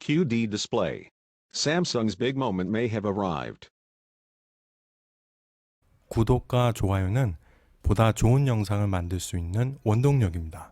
QD display. Samsung's big moment may have arrived. 구독과 좋아요는 보다 좋은 영상을 만들 수 있는 원동력입니다.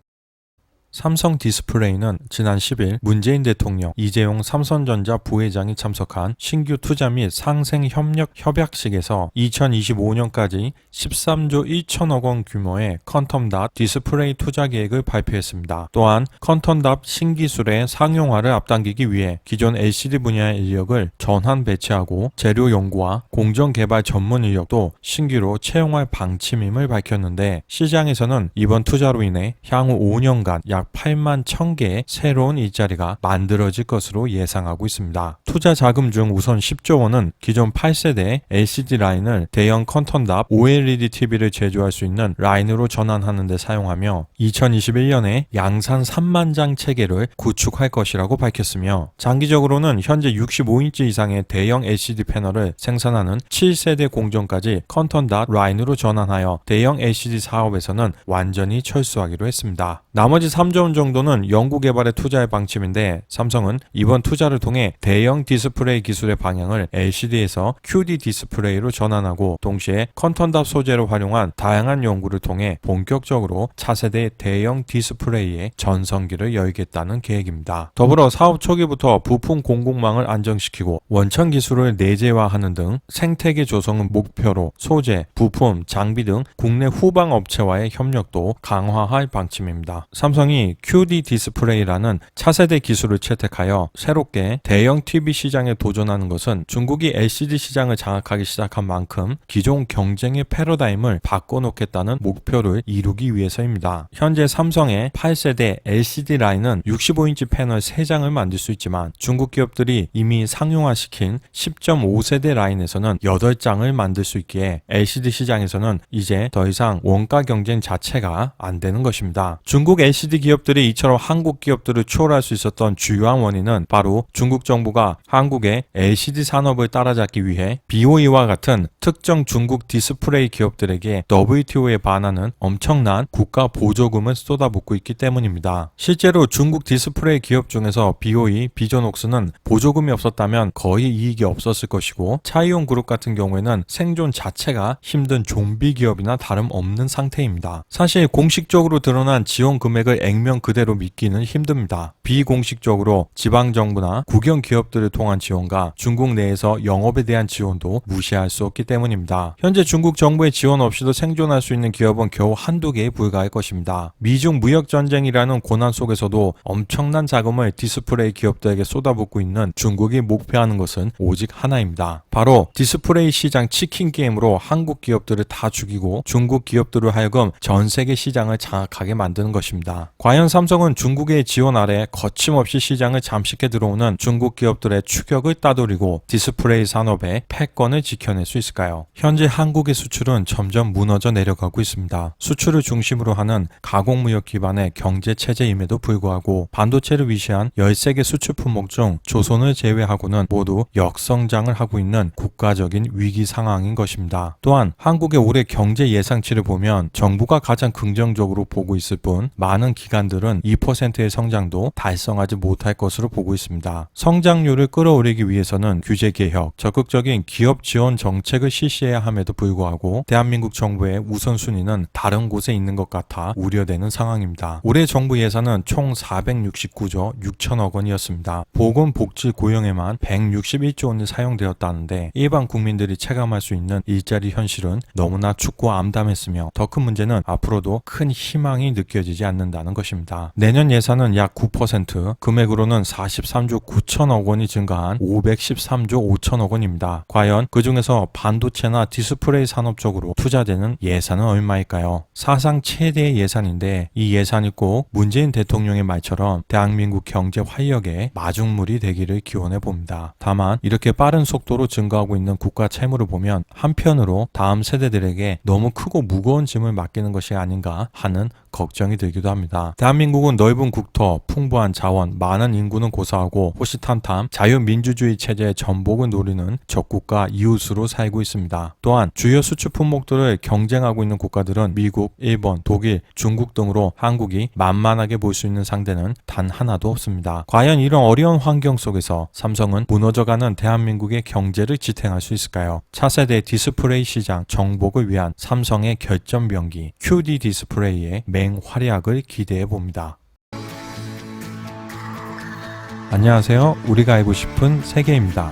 삼성 디스플레이는 지난 10일 문재인 대통령, 이재용 삼성전자 부회장이 참석한 신규 투자 및 상생 협력 협약식에서 2025년까지 13조 1천억 원 규모의 퀀텀닷 디스플레이 투자 계획을 발표했습니다. 또한 퀀텀닷 신기술의 상용화를 앞당기기 위해 기존 LCD 분야의 인력을 전환 배치하고 재료 연구와 공정 개발 전문 인력도 신규로 채용할 방침임을 밝혔는데, 시장에서는 이번 투자로 인해 향후 5년간 약 8만 1000개의 새로운 일자리가 만들어질 것으로 예상하고 있습니다. 투자 자금 중 우선 10조 원은 기존 8세대 LCD 라인을 대형 퀀텀닷 OLED TV를 제조할 수 있는 라인으로 전환하는 데 사용하며 2021년에 양산 3만 장 체계를 구축할 것이라고 밝혔으며, 장기적으로는 현재 65인치 이상의 대형 LCD 패널을 생산하는 7세대 공정까지 퀀텀닷 라인으로 전환하여 대형 LCD 사업에서는 완전히 철수하기로 했습니다. 나머지 3조 원 정도는 연구개발에 투자할 방침인데, 삼성은 이번 투자를 통해 대형 디스플레이 기술의 방향을 LCD에서 QD 디스플레이로 전환하고, 동시에 퀀텀닷 소재를 활용한 다양한 연구를 통해 본격적으로 차세대 대형 디스플레이의 전성기를 열겠다는 계획입니다. 더불어 사업 초기부터 부품 공급망을 안정시키고 원천 기술을 내재화하는 등 생태계 조성을 목표로 소재, 부품, 장비 등 국내 후방 업체와의 협력도 강화할 방침입니다. 삼성이 QD 디스플레이라는 차세대 기술을 채택하여 새롭게 대형 TV 시장에 도전하는 것은 중국이 LCD 시장을 장악하기 시작한 만큼 기존 경쟁의 패러다임을 바꿔놓겠다는 목표를 이루기 위해서입니다. 현재 삼성의 8세대 LCD 라인은 65인치 패널 3장을 만들 수 있지만, 중국 기업들이 이미 상용화시킨 10.5세대 라인에서는 8장을 만들 수 있기에 LCD 시장에서는 이제 더 이상 원가 경쟁 자체가 안 되는 것입니다. 중국 LCD 기업들이 이처럼 한국 기업들을 추월할 수 있었던 주요한 원인은 바로 중국 정부가 한국의 LCD 산업을 따라잡기 위해 BOE와 같은 특정 중국 디스플레이 기업들에게 WTO에 반하는 엄청난 국가 보조금을 쏟아붓고 있기 때문입니다. 실제로 중국 디스플레이 기업 중에서 BOE, 비전옥스는 보조금이 없었다면 거의 이익이 없었을 것이고, 차이온 그룹 같은 경우에는 생존 자체가 힘든 좀비 기업이나 다름없는 상태입니다. 사실 공식적으로 드러난 지원 금액을 액면 그대로 믿기는 힘듭니다. 비공식적으로 지방정부나 국영 기업들을 통한 지원과 중국 내에서 영업에 대한 지원도 무시할 수 없기 때문입니다. 현재 중국 정부의 지원 없이도 생존할 수 있는 기업은 겨우 한두 개에 불과할 것입니다. 미중 무역전쟁이라는 고난 속에서도 엄청난 자금을 디스플레이 기업들에게 쏟아붓고 있는 중국이 목표하는 것은 오직 하나입니다. 바로 디스플레이 시장 치킨 게임으로 한국 기업들을 다 죽이고 중국 기업들을 하여금 전 세계 시장을 장악하게 만드는 것입니다. 과연 삼성은 중국의 지원 아래 거침없이 시장을 잠식해 들어오는 중국 기업들의 추격을 따돌리고 디스플레이 산업의 패권을 지켜낼 수 있을까요? 현재 한국의 수출은 점점 무너져 내려가고 있습니다. 수출을 중심으로 하는 가공무역 기반의 경제체제임에도 불구하고 반도체를 위시한 13개 수출 품목 중 조선을 제외하고는 모두 역성장을 하고 있는 국가적인 위기 상황인 것입니다. 또한 한국의 올해 경제 예상치를 보면 정부가 가장 긍정적으로 보고 있을 뿐 많은 기관들은 2%의 성장도 달성하지 못할 것으로 보고 있습니다. 성장률을 끌어올리기 위해서는 규제 개혁, 적극적인 기업 지원 정책을 실시해야 함에도 불구하고 대한민국 정부의 우선순위는 다른 곳에 있는 것 같아 우려되는 상황입니다. 올해 정부 예산은 총 469조 6천억 원이었습니다. 보건복지 고용에만 161조 원이 사용되었다는데, 일반 국민들이 체감할 수 있는 일자리 현실은 너무나 춥고 암담했으며, 더 큰 문제는 앞으로도 큰 희망이 느껴지지 않는다는 것입니다. 내년 예산은 약 9%, 금액으로는 43조 9천억 원이 증가한 513조 5천억 원입니다. 과연 그 중에서 반도체나 디스플레이 산업 쪽으로 투자되는 예산은 얼마일까요? 사상 최대의 예산인데, 이 예산이 꼭 문재인 대통령의 말처럼 대한민국 경제 활력의 마중물이 되기를 기원해 봅니다. 다만 이렇게 빠른 속도로 증가하고 있는 국가 채무를 보면 한편으로 다음 세대들에게 너무 크고 무거운 짐을 맡기는 것이 아닌가 하는 걱정이 들기도 합니다. 대한민국은 넓은 국토, 풍부한 자원, 많은 인구는 고사하고 호시탐탐 자유민주주의 체제의 전복을 노리는 적국가 이웃으로 살고 있습니다. 또한 주요 수출 품목들을 경쟁하고 있는 국가들은 미국, 일본, 독일, 중국 등으로 한국이 만만하게 볼 수 있는 상대는 단 하나도 없습니다. 과연 이런 어려운 환경 속에서 삼성은 무너져가는 대한민국의 경제를 지탱할 수 있을까요? 차세대 디스플레이 시장 정복을 위한 삼성의 결전병기 QD 디스플레이의 맹활약을 기대해 봅니다. 안녕하세요. 우리가 알고 싶은 세계입니다.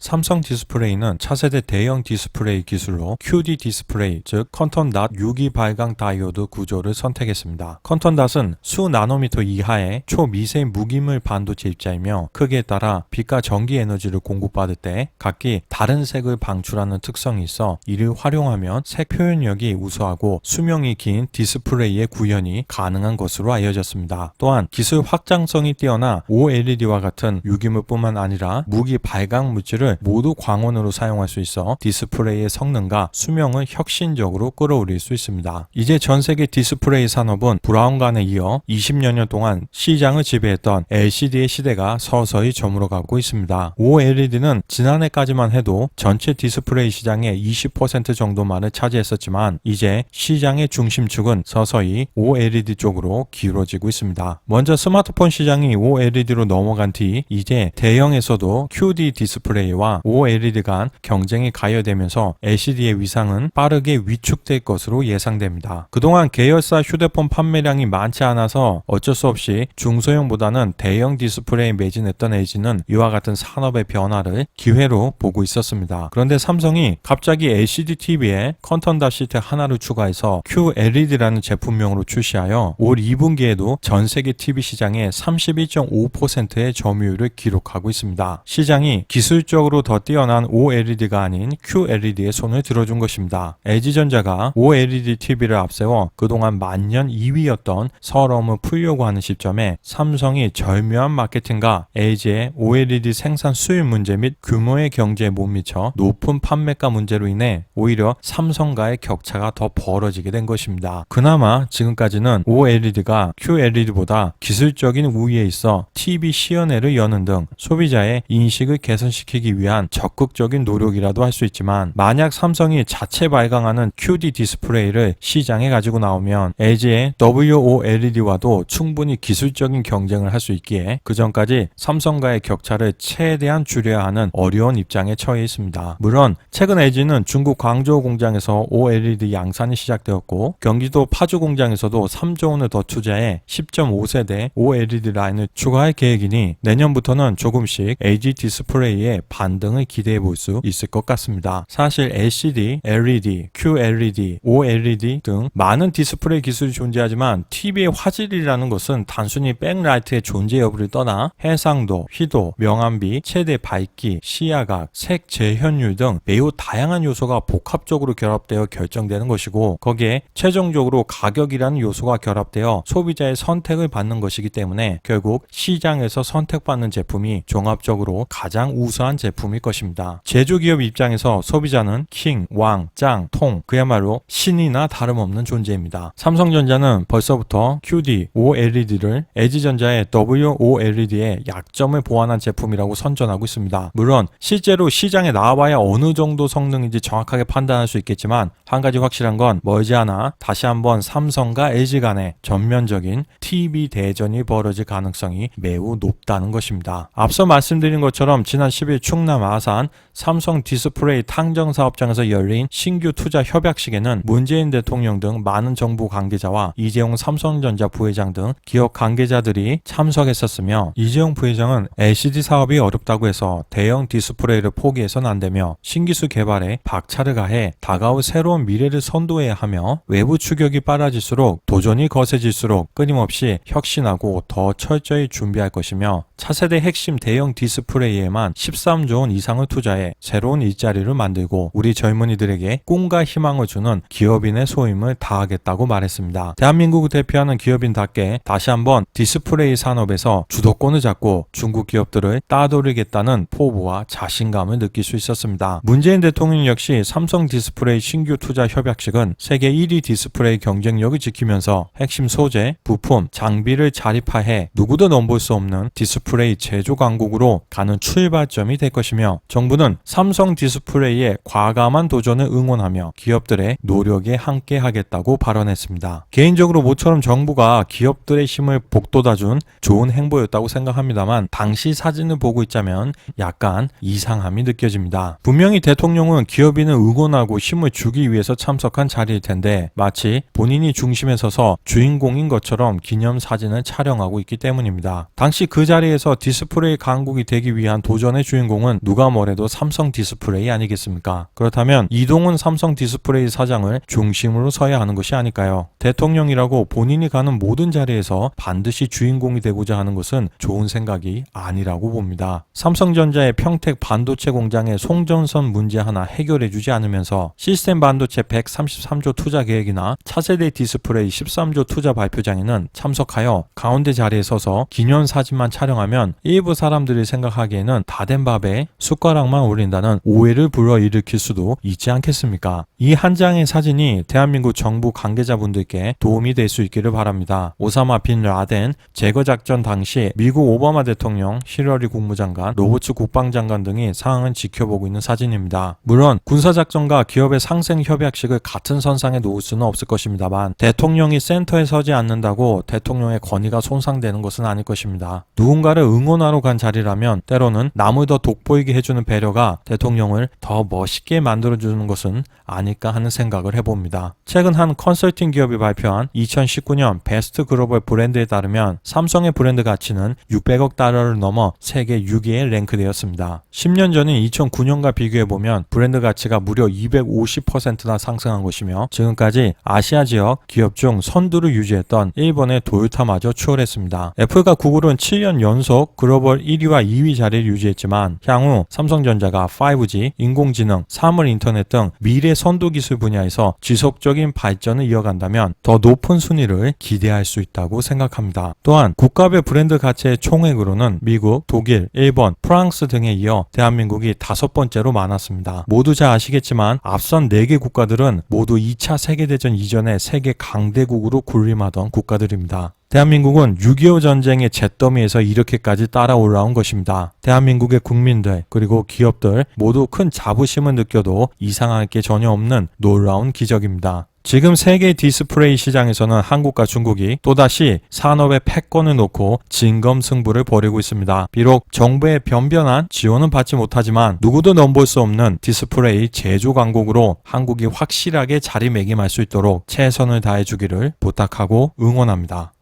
삼성 디스플레이는 차세대 대형 디스플레이 기술로 QD 디스플레이, 즉 컨턴 닷 유기 발광 다이오드 구조를 선택했습니다. 컨턴 닷은 수 나노미터 이하의 초미세 무기물 반도체 입자이며 크기에 따라 빛과 전기 에너지를 공급받을 때 각기 다른 색을 방출하는 특성이 있어 이를 활용하면 색 표현력이 우수하고 수명이 긴 디스플레이의 구현이 가능한 것으로 알려졌습니다. 또한 기술 확장성이 뛰어나 OLED와 같은 유기물뿐만 아니라 무기 발광 물질을 모두 광원으로 사용할 수 있어 디스플레이의 성능과 수명을 혁신적으로 끌어올릴 수 있습니다. 이제 전 세계 디스플레이 산업은 브라운관에 이어 20여년 동안 시장을 지배했던 LCD의 시대가 서서히 저물어가고 있습니다. OLED는 지난해까지만 해도 전체 디스플레이 시장의 20% 정도만을 차지했었지만 이제 시장의 중심축은 서서히 OLED 쪽으로 기울어지고 있습니다. 먼저 스마트폰 시장이 OLED로 넘어간 뒤 이제 대형에서도 QD 디스플레이와 OLED 간 경쟁이 가열되면서 LCD의 위상은 빠르게 위축될 것으로 예상됩니다. 그동안 계열사 휴대폰 판매량이 많지 않아서 어쩔 수 없이 중소형보다는 대형 디스플레이에 매진했던 LG는 이와 같은 산업의 변화를 기회로 보고 있었습니다. 그런데 삼성이 갑자기 LCD TV에 컨턴 닷 시트 하나를 추가해서 QLED라는 제품명으로 출시하여 올 2분기에도 전 세계 TV 시장의 31.5%의 점유율을 기록하고 있습니다. 시장이 기술적으로 더 뛰어난 OLED가 아닌 QLED에 손을 들어준 것입니다. LG전자가 OLED TV를 앞세워 그동안 만년 2위였던 서러움을 풀려고 하는 시점에 삼성이 절묘한 마케팅과 LG의 OLED 생산 수율 문제 및 규모의 경제에 못 미쳐 높은 판매가 문제로 인해 오히려 삼성과의 격차가 더 벌어지게 된 것입니다. 그나마 지금까지는 OLED가 QLED보다 기술적인 우위에 있어 TV 시연회를 여는 등 소비자의 인식을 개선시키기 위한 적극적인 노력이라도 할 수 있지만 만약 삼성이 자체 발광하는 QD 디스플레이를 시장에 가지고 나오면 LG의 WOLED와도 충분히 기술적인 경쟁을 할 수 있기에 그 전까지 삼성과의 격차를 최대한 줄여야 하는 어려운 입장에 처해 있습니다. 물론 최근 LG는 중국 광저우 공장에서 OLED 양산이 시작되었고 경기도 파주 공장에서도 3조 원을 더 투자해 10.5세대 OLED 라인을 추가할 계획이니 내년부터는 조금씩 LG 디스플레이의 반등을 기대해 볼 수 있을 것 같습니다. 사실 LCD, LED, QLED, OLED 등 많은 디스플레이 기술이 존재하지만 TV의 화질이라는 것은 단순히 백라이트의 존재 여부를 떠나 해상도, 휘도, 명암비, 최대 밝기, 시야각, 색 재현율 등 매우 다양한 요소가 복합적으로 결합되어 결정되는 것이고 거기에 최종적으로 가격이라는 요소가 결합되어 소비자의 선택을 받는 것이기 때문에 결국 시장에서 선택받는 제품이 종합적으로 가장 우수한 제품일 것입니다. 제조기업 입장에서 소비자는 킹, 왕, 짱, 통 그야말로 신이나 다름없는 존재입니다. 삼성전자는 벌써부터 QD, OLED를 LG전자의 WOLED의 약점을 보완한 제품이라고 선전하고 있습니다. 물론 실제로 시장에 나와봐야 어느 정도 성능인지 정확하게 판단할 수 있겠지만 한 가지 확실한 건 머지않아 다시 한번 삼성과 LG 간의 전면적인 TV 대전이 벌어질 가능성이 매우 높다는 것입니다. 앞서 말씀드린 것처럼 지난 10일 충남 아산 삼성 디스플레이 탕정사업장에서 열린 신규 투자 협약식에는 문재인 대통령 등 많은 정부 관계자와 이재용 삼성전자 부회장 등 기업 관계자들이 참석했었으며 이재용 부회장은 LCD 사업이 어렵다고 해서 대형 디스플레이를 포기해서는 안 되며 신기술 개발에 박차를 가해 다가올 새로운 미래를 선도해야 하며 외부 추격이 빨라질수록 도전이 거세질수록 끊임없이 혁신하고 더 철저히 준비할 것이며 차세대 핵심 대형 디스플레이에만 13조 가져온 이상을 투자해 새로운 일자리를 만들고 우리 젊은이들에게 꿈과 희망을 주는 기업인의 소임을 다하겠다고 말했습니다. 대한민국을 대표하는 기업인답게 다시 한번 디스플레이 산업에서 주도권을 잡고 중국 기업들을 따돌리겠다는 포부와 자신감을 느낄 수 있었습니다. 문재인 대통령 역시 삼성 디스플레이 신규 투자 협약식은 세계 1위 디스플레이 경쟁력을 지키면서 핵심 소재, 부품, 장비를 자립화해 누구도 넘볼 수 없는 디스플레이 제조 강국으로 가는 출발점이 될 것이며 정부는 삼성 디스플레이의 과감한 도전을 응원하며 기업들의 노력에 함께하겠다고 발언했습니다. 개인적으로 모처럼 정부가 기업들의 힘을 북돋아준 좋은 행보였다고 생각합니다만 당시 사진을 보고 있자면 약간 이상함이 느껴집니다. 분명히 대통령은 기업인을 응원하고 힘을 주기 위해서 참석한 자리일 텐데 마치 본인이 중심에 서서 주인공인 것처럼 기념사진을 촬영하고 있기 때문입니다. 당시 그 자리에서 디스플레이 강국이 되기 위한 도전의 주인공은 누가 뭐래도 삼성 디스플레이 아니겠습니까? 그렇다면 이동훈 삼성 디스플레이 사장을 중심으로 서야 하는 것이 아닐까요? 대통령이라고 본인이 가는 모든 자리에서 반드시 주인공이 되고자 하는 것은 좋은 생각이 아니라고 봅니다. 삼성전자의 평택 반도체 공장의 송전선 문제 하나 해결해주지 않으면서 시스템 반도체 133조 투자 계획이나 차세대 디스플레이 13조 투자 발표장에는 참석하여 가운데 자리에 서서 기념사진만 촬영하면 일부 사람들이 생각하기에는 다 된 밥에 숟가락만 올린다는 오해를 불러일으킬 수도 있지 않겠습니까? 이 한 장의 사진이 대한민국 정부 관계자분들께 도움이 될 수 있기를 바랍니다. 오사마 빈 라덴 제거작전 당시 미국 오바마 대통령, 힐러리 국무장관, 로버츠 국방장관 등이 상황을 지켜보고 있는 사진입니다. 물론 군사작전과 기업의 상생 협약식을 같은 선상에 놓을 수는 없을 것입니다만 대통령이 센터에 서지 않는다고 대통령의 권위가 손상되는 것은 아닐 것입니다. 누군가를 응원하러 간 자리라면 때로는 남을 더 돋보이게 해주는 배려가 대통령을 더 멋있게 만들어주는 것은 아닐까 하는 생각을 해봅니다. 최근 한 컨설팅 기업이 발표한 2019년 베스트 글로벌 브랜드에 따르면 삼성의 브랜드 가치는 600억 달러를 넘어 세계 6위에 랭크되었습니다. 10년 전인 2009년과 비교해보면 브랜드 가치가 무려 250%나 상승한 것이며 지금까지 아시아 지역 기업 중 선두를 유지했던 일본의 도요타마저 추월했습니다. 애플과 구글은 7년 연속 글로벌 1위와 2위 자리를 유지했지만 향후 삼성전자가 5G, 인공지능, 사물 인터넷 등 미래 선도 기술 분야에서 지속적인 발전을 이어간다면 더 높은 순위를 기대할 수 있다고 생각합니다. 또한 국가별 브랜드 가치의 총액으로는 미국, 독일, 일본, 프랑스 등에 이어 대한민국이 5번째로 많았습니다. 모두 잘 아시겠지만 앞선 4개 국가들은 모두 2차 세계대전 이전에 세계 강대국으로 군림하던 국가들입니다. 대한민국은 6.25 전쟁의 잿더미에서 이렇게까지 따라 올라온 것입니다. 대한민국의 국민들 그리고 기업들 모두 큰 자부심을 느껴도 이상할 게 전혀 없는 놀라운 기적입니다. 지금 세계 디스플레이 시장에서는 한국과 중국이 또다시 산업의 패권을 놓고 진검승부를 벌이고 있습니다. 비록 정부의 변변한 지원은 받지 못하지만 누구도 넘볼 수 없는 디스플레이 제조 강국으로 한국이 확실하게 자리매김할 수 있도록 최선을 다해주기를 부탁하고 응원합니다.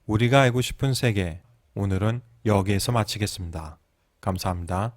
우리가 알고 싶은 세계, 오늘은 여기에서 마치겠습니다. 감사합니다.